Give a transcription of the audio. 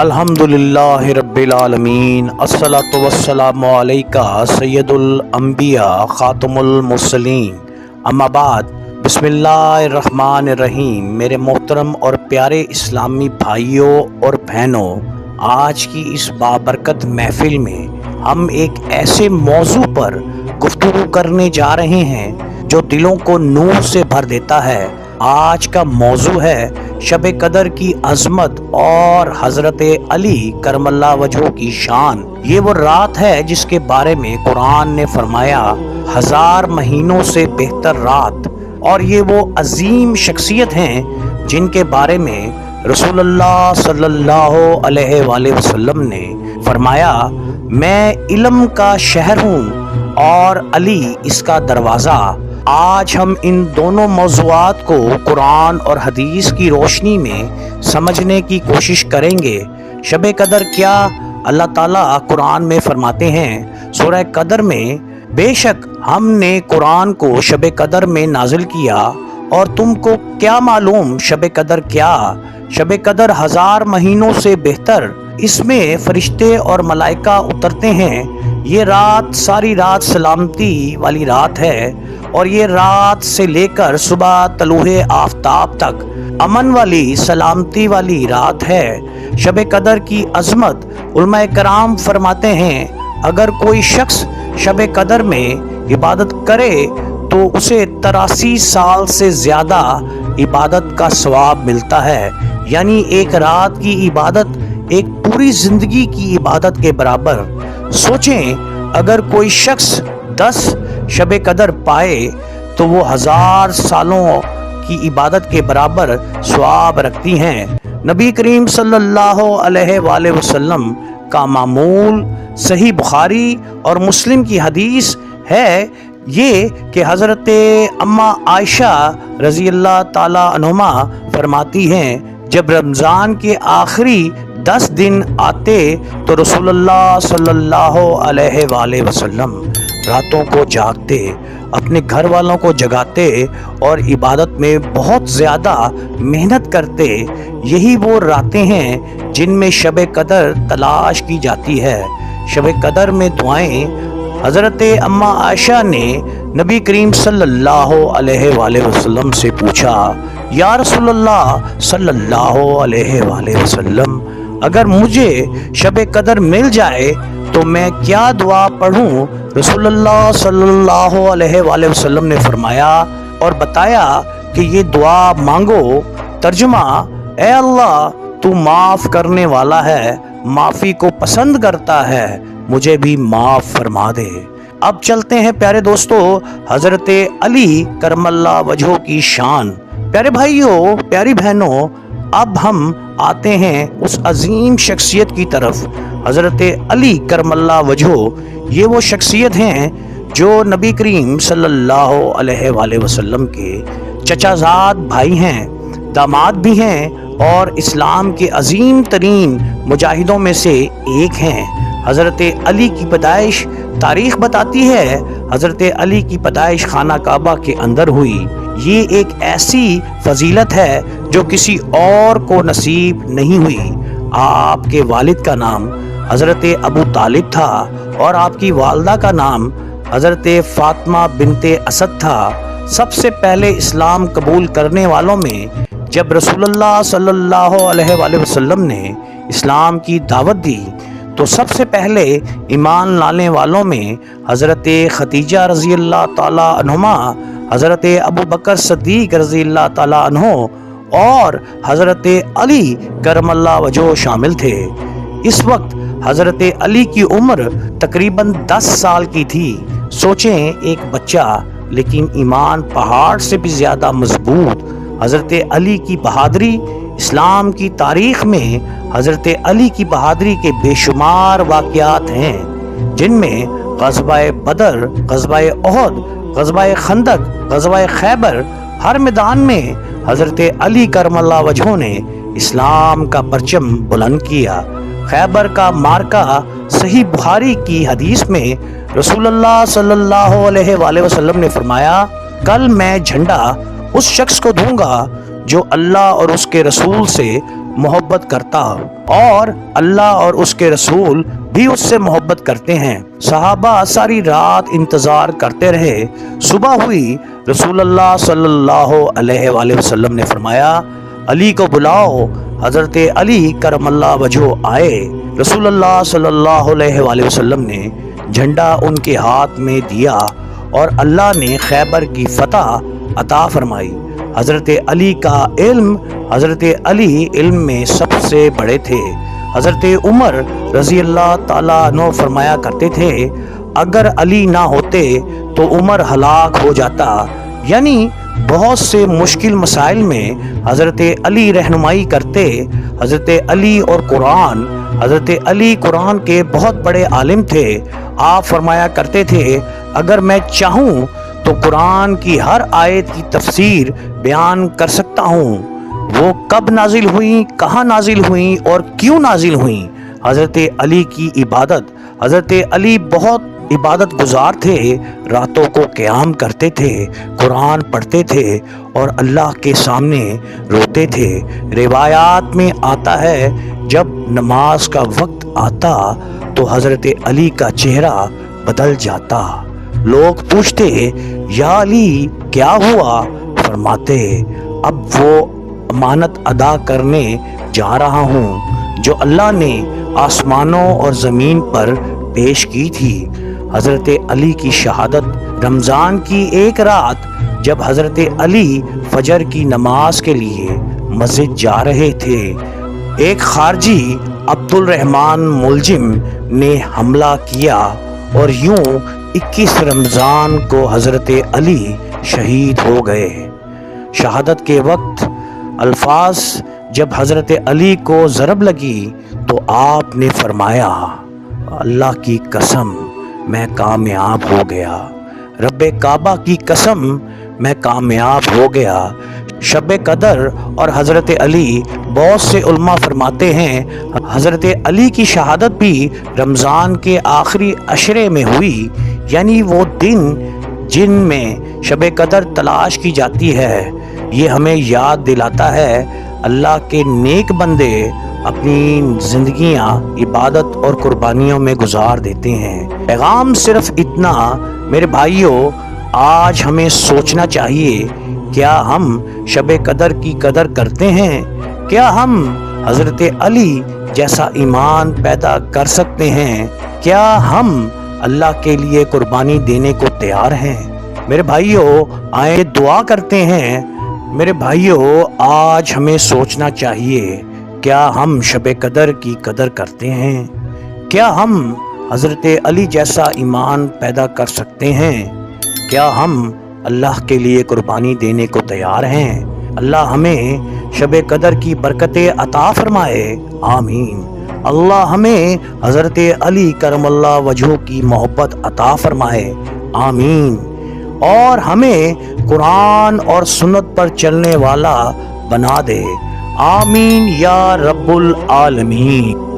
अल्हम्दुलिल्लाह रब्बिल आलमीन अस्सलातु वस्सलामु अलैका सय्यदुल अंबिया खातमुल मुरसलीन अम्मा बाद बिस्मिल्लाहिर्रहमानिर्रहीम। मेरे मोहतरम और प्यारे इस्लामी भाइयों और बहनों, आज की इस बाबरकत महफिल में हम एक ऐसे मौजू पर गुफ्तगू करने जा रहे हैं जो दिलों को नूर से भर देता है। आज का मौजू है शब कदर की अजमत और हजरत अली करमल्ला वजहो की शान। ये वो रात है जिसके बारे में कुरान ने फरमाया 1000 महीनों से बेहतर रात, और ये वो अजीम शख्सियत हैं जिनके बारे में रसूलुल्लाह सल्लल्लाहु अलैहि वसल्लम ने फरमाया, मैं इल्म का शहर हूँ और अली इसका दरवाज़ा। आज हम इन दोनों मौज़ूआत को कुरान और हदीस की रोशनी में समझने की कोशिश करेंगे। शब कदर क्या? अल्लाह ताला कुरान में फरमाते हैं सूरह कदर में, बेशक हमने कुरान को शब कदर में नाजिल किया और तुमको क्या मालूम शब कदर क्या? शब कदर 1000 महीनों से बेहतर, इसमें फरिश्ते और मलाइका उतरते हैं। ये रात सारी रात सलामती वाली रात है और ये रात से लेकर सुबह तलूहे आफताब तक अमन वाली सलामती वाली रात है। शब कदर की अजमत उलमाए कराम फरमाते हैं, अगर कोई शख्स शब कदर में इबादत करे तो उसे 83 साल से ज़्यादा इबादत का सवाब मिलता है। यानी एक रात की इबादत एक पूरी ज़िंदगी की इबादत के बराबर। सोचें, अगर कोई शख्स 10 शब कदर पाए तो वो 1000 सालों की इबादत के बराबर सवाब रखती हैं। नबी करीम सल्लल्लाहु अलैहि वसल्लम का मामूल सही बुखारी और मुस्लिम की हदीस है ये कि हज़रत अम्मा आयशा रज़ी अल्लाह ताला अन्हुमा फरमाती हैं, जब रमज़ान के आखिरी 10 दिन आते तो रसूलुल्लाह सल्लल्लाहु अलैहि वसल्लम रातों को जागते, अपने घर वालों को जगाते और इबादत में बहुत ज़्यादा मेहनत करते। यही वो रातें हैं जिनमें शब कदर तलाश की जाती है। शब कदर में दुआएं। हज़रत अम्मा आयशा ने नबी करीम सल्लल्लाहु अलैहि वसल्लम से पूछा, या रसूलल्लाह सल्लल्लाहु अलैहि वसल्लम, अगर मुझे शब कदर मिल जाए तो मैं क्या दुआ पढ़ूं? रसूलुल्लाह सल्लल्लाहु अलैहि वसल्लम ने फरमाया और बताया कि ये दुआ मांगो। तर्जुमा, ए अल्लाह, तू माफ़ करने वाला है, माफ़ी को पसंद करता है, मुझे भी माफ़ फरमा दे। अब चलते हैं प्यारे दोस्तों हज़रत अली करमल्ला वजहो की शान। प्यारे भाइयों, प्यारी बहनों, अब हम आते हैं उस अजीम शख्सियत की तरफ। हज़रत अली करमल्ला वजहो ये वो शख्सियत हैं जो नबी करीम सल्लल्लाहु अलैहि वसल्लम के चचाजाद भाई हैं, दामाद भी हैं और इस्लाम के अजीम तरीन मुजाहिदों में से एक हैं। हज़रत अली की पैदाइश तारीख़ बताती है, हज़रत अली की पैदाइश खाना काबा के अंदर हुई। ये एक ऐसी फजीलत है जो किसी और को नसीब नहीं हुई। आपके वालिद का नाम हज़रत अबू तालिब था और आपकी वालदा का नाम हज़रत फ़ातिमा बिनते असद था। सबसे पहले इस्लाम कबूल करने वालों में जब रसूलुल्लाह सल्लल्लाहु अलैहि वसल्लम ने इस्लाम की दावत दी तो सबसे पहले ईमान लाने वालों में हज़रत खदीजा रज़ी अल्लाह ताला अन्हुमा, हज़रत अबू बकर सिद्दीक़ रज़ी अल्लाह ताला अन्हो और हज़रत अली करमल्ला वजहो शामिल थे। इस वक्त हज़रत अली की उम्र तकरीबन 10 साल की थी। सोचें, एक बच्चा लेकिन ईमान पहाड़ से भी ज़्यादा मजबूत। हज़रत अली की बहादरी, इस्लाम की तारीख़ में हज़रत अली की बहादरी के बेशुमार वाक़यात हैं, जिनमें ग़ज़वाए बदर, ग़ज़वाए ओहद, ग़ज़वाए खंदक, ग़ज़वाए खैबर, हर मैदान में हज़रत अली करमल्ला वजहो ने इस्लाम का परचम बुलंद किया। खैबर का मार्का सही बुखारी की हदीस में रसूलुल्लाह सल्लल्लाहु अलैहि वसल्लम ने फरमाया, कल मैं झंडा उस शख्स को दूंगा जो अल्लाह और उसके रसूल से मोहब्बत करता और अल्लाह और उसके रसूल भी उससे मोहब्बत करते हैं। सहाबा सारी रात इंतजार करते रहे। सुबह हुई, रसूल अल्लाह सल्लल्लाहु अलैहि वसल्लम ने फरमाया, अली को बुलाओ। हजरत अली करमल्लाह वजह आए। रसूल अल्लाह सल्लल्लाहु अलैहि वसल्लम ने झंडा उनके हाथ में दिया और अल्लाह ने खैबर की फतह अता फरमाई। हजरत अली का इल्म, हजरत अली इल्म में सबसे बड़े थे। हजरत उमर रजी अल्लाह ताला अन्हु फरमाया करते थे, अगर अली ना होते तो उमर हलाक हो जाता। यानी बहुत से मुश्किल मसाइल में हजरत अली रहनुमाई करते। हजरत अली और कुरान, हजरत अली कुरान के बहुत बड़े आलिम थे। आप फरमाया करते थे, अगर मैं चाहूँ तो कुरान की हर आयत की तफसीर बयान कर सकता हूँ। वो कब नाजिल हुई, कहाँ नाजिल हुई और क्यों नाजिल हुई। हजरत अली की इबादत, हजरत अली बहुत इबादत गुजार थे। रातों को क़याम करते थे, कुरान पढ़ते थे और अल्लाह के सामने रोते थे। रिवायात में आता है, जब नमाज का वक्त आता तो हजरत अली का चेहरा बदल जाता। लोग पूछते, या अली क्या हुआ। फरमाते, अब वो अमानत अदा करने जा रहा हूँ जो अल्लाह ने आसमानों और ज़मीन पर पेश की थी। हज़रत अली की शहादत रमज़ान की एक रात, जब हज़रत अली फजर की नमाज के लिए मस्जिद जा रहे थे, एक खारजी अब्दुल रहमान मुलजिम ने हमला किया और यूं 21 रमज़ान को हज़रत अली शहीद हो गए। शहादत के वक्त अल्फाज जब हज़रत अली को ज़रब लगी तो आपने फरमाया, अल्लाह की कसम मैं कामयाब हो गया, रब्बे काबा की कसम मैं कामयाब हो गया। शब कदर और हज़रत अली, बहुत से उलमा फरमाते हैं हज़रत अली की शहादत भी रमज़ान के आखिरी अशरे में हुई। यानी वो दिन जिन में शब कदर तलाश की जाती है। ये हमें याद दिलाता है अल्लाह के नेक बंदे अपनी ज़िंदगियाँ इबादत और कुर्बानियों में गुजार देते हैं। पैगाम सिर्फ इतना, मेरे भाइयों, आज हमें सोचना चाहिए, क्या हम शब कदर की कदर करते हैं? क्या हम हज़रत अली जैसा ईमान पैदा कर सकते हैं? क्या हम अल्लाह के लिए कुर्बानी देने को तैयार हैं? मेरे भाइयों, आए दुआ करते हैं। मेरे भाइयों, आज हमें सोचना चाहिए, क्या हम शब कदर की कदर करते हैं? क्या हम हज़रत अली जैसा ईमान पैदा कर सकते हैं? क्या हम अल्लाह के लिए कुर्बानी देने को तैयार हैं? अल्लाह हमें शब कदर की बरकतें अता फरमाए, आमीन। अल्लाह हमें हज़रत अली करमल्लाह वजह की मोहब्बत अता फरमाए, आमीन। और हमें कुरान और सुन्नत पर चलने वाला बना दे, आमीन या रब्बुल आलमीन।